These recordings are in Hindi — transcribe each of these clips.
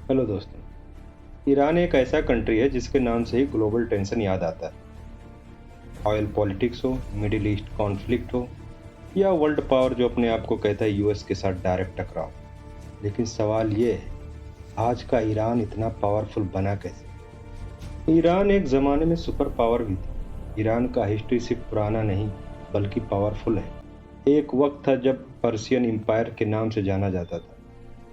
हेलो दोस्तों। ईरान एक ऐसा कंट्री है जिसके नाम से ही ग्लोबल टेंशन याद आता है। ऑयल पॉलिटिक्स हो, मिडिल ईस्ट कॉन्फ्लिक्ट हो या वर्ल्ड पावर जो अपने आप को कहता है यूएस के साथ डायरेक्ट टकराव। लेकिन सवाल ये है, आज का ईरान इतना पावरफुल बना कैसे? ईरान एक ज़माने में सुपर पावर भी थी। ईरान का हिस्ट्री सिर्फ पुराना नहीं बल्कि पावरफुल है। एक वक्त था जब पर्शियन एम्पायर के नाम से जाना जाता था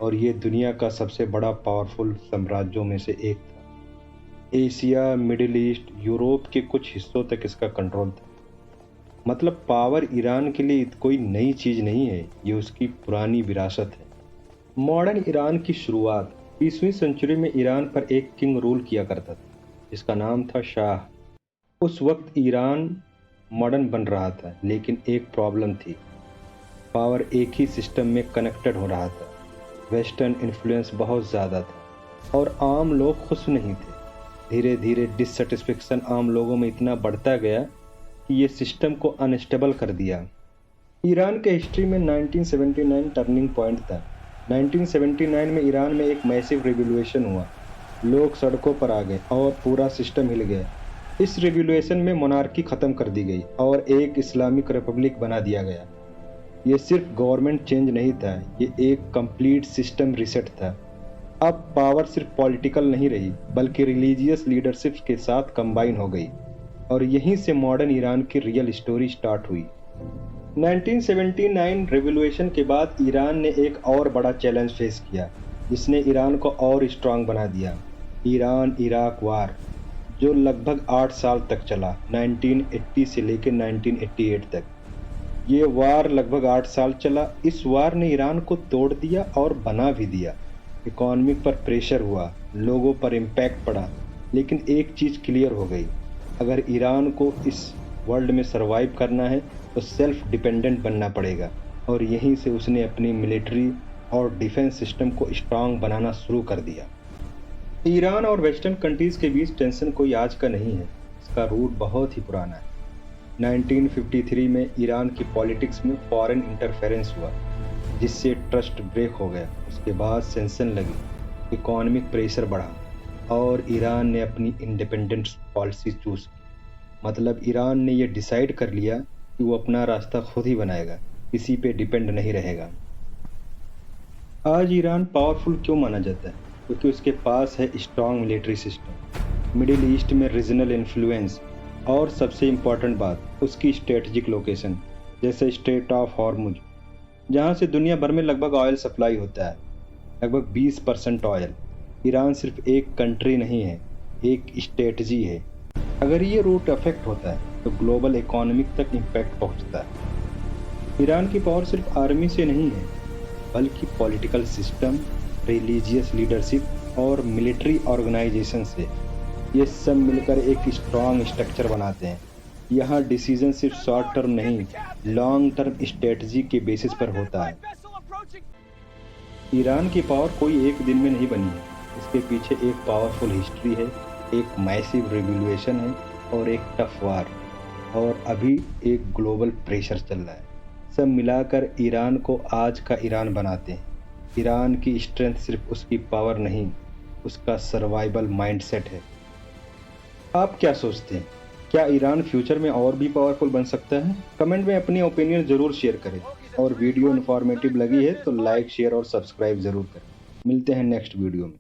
और ये दुनिया का सबसे बड़ा पावरफुल साम्राज्यों में से एक था। एशिया, मिडिल ईस्ट, यूरोप के कुछ हिस्सों तक इसका कंट्रोल था। मतलब पावर ईरान के लिए कोई नई चीज नहीं है, ये उसकी पुरानी विरासत है। मॉडर्न ईरान की शुरुआत 20वीं सेंचुरी में ईरान पर एक किंग रूल किया करता था जिसका नाम था शाह। उस वक्त ईरान मॉडर्न बन रहा था, लेकिन एक प्रॉब्लम थी। पावर एक ही सिस्टम में कनेक्टेड हो रहा था। वेस्टर्न इन्फ्लुएंस बहुत ज़्यादा था और आम लोग खुश नहीं थे। धीरे धीरे डिससेटिस्फेक्शन आम लोगों में इतना बढ़ता गया कि ये सिस्टम को अनस्टेबल कर दिया। ईरान के हिस्ट्री में 1979 टर्निंग पॉइंट था। 1979 में ईरान में एक मैसिव रिवॉल्यूशन हुआ। लोग सड़कों पर आ गए और पूरा सिस्टम हिल गया। इस रिवॉल्यूशन में मोनार्की ख़त्म कर दी गई और एक इस्लामिक रिपब्लिक बना दिया गया। ये सिर्फ गवर्नमेंट चेंज नहीं था, ये एक कंप्लीट सिस्टम रीसेट था। अब पावर सिर्फ पॉलिटिकल नहीं रही बल्कि रिलीजियस लीडरशिप के साथ कंबाइन हो गई और यहीं से मॉडर्न ईरान की रियल स्टोरी स्टार्ट हुई। 1979 रिवॉल्यूशन के बाद ईरान ने एक और बड़ा चैलेंज फेस किया जिसने ईरान को और स्ट्रांग बना दिया। ईरान इराक वार, जो लगभग 8 साल तक चला, 1980 से लेकर 1988 तक। ये वार लगभग 8 साल चला। इस वार ने ईरान को तोड़ दिया और बना भी दिया। इकोनॉमिक पर प्रेशर हुआ, लोगों पर इम्पैक्ट पड़ा, लेकिन एक चीज़ क्लियर हो गई, अगर ईरान को इस वर्ल्ड में सरवाइव करना है तो सेल्फ डिपेंडेंट बनना पड़ेगा। और यहीं से उसने अपनी मिलिट्री और डिफेंस सिस्टम को स्ट्रांग बनाना शुरू कर दिया। ईरान और वेस्टर्न कंट्रीज़ के बीच टेंशन कोई आज का नहीं है, इसका रूट बहुत ही पुराना है। 1953 में ईरान की पॉलिटिक्स में फॉरेन इंटरफेरेंस हुआ जिससे ट्रस्ट ब्रेक हो गया। उसके बाद सेंसन लगी, इकोनॉमिक प्रेशर बढ़ा और ईरान ने अपनी इंडिपेंडेंस पॉलिसी चूज़ की। मतलब ईरान ने यह डिसाइड कर लिया कि वो अपना रास्ता खुद ही बनाएगा, किसी पे डिपेंड नहीं रहेगा। आज ईरान पावरफुल क्यों माना जाता है? क्योंकि उसके पास है strong military system, middle east में रीजनल इन्फ्लुएंस और सबसे इम्पॉर्टेंट बात, उसकी स्ट्रेटजिक लोकेशन, जैसे स्ट्रेट ऑफ हॉर्मुज, जहाँ से दुनिया भर में लगभग ऑयल सप्लाई होता है, लगभग 20% ऑयल। ईरान सिर्फ एक कंट्री नहीं है, एक स्ट्रेटजी है। अगर ये रूट अफेक्ट होता है तो ग्लोबल इकोनॉमिक तक इम्पैक्ट पहुँचता है। ईरान की पावर सिर्फ आर्मी से नहीं है बल्कि पॉलिटिकल सिस्टम, रिलीजियस लीडरशिप और मिलिट्री ऑर्गेनाइजेशन से। ये सब मिलकर एक स्ट्रॉन्ग स्ट्रक्चर बनाते हैं। यहाँ डिसीजन सिर्फ शॉर्ट टर्म नहीं, लॉन्ग टर्म स्ट्रेटजी के बेसिस पर होता है। ईरान की पावर कोई एक दिन में नहीं बनी है, इसके पीछे एक पावरफुल हिस्ट्री है, एक मैसिव रिवॉल्यूशन है और एक टफ वार, और अभी एक ग्लोबल प्रेशर चल रहा है। सब मिलाकर ईरान को आज का ईरान बनाते हैं। ईरान की स्ट्रेंथ सिर्फ उसकी पावर नहीं, उसका सर्वाइवल माइंडसेट है। आप क्या सोचते हैं? क्या ईरान फ्यूचर में और भी पावरफुल बन सकता है? कमेंट में अपनी ओपिनियन ज़रूर शेयर करें और वीडियो इन्फॉर्मेटिव लगी है तो लाइक, शेयर और सब्सक्राइब ज़रूर करें। मिलते हैं नेक्स्ट वीडियो में।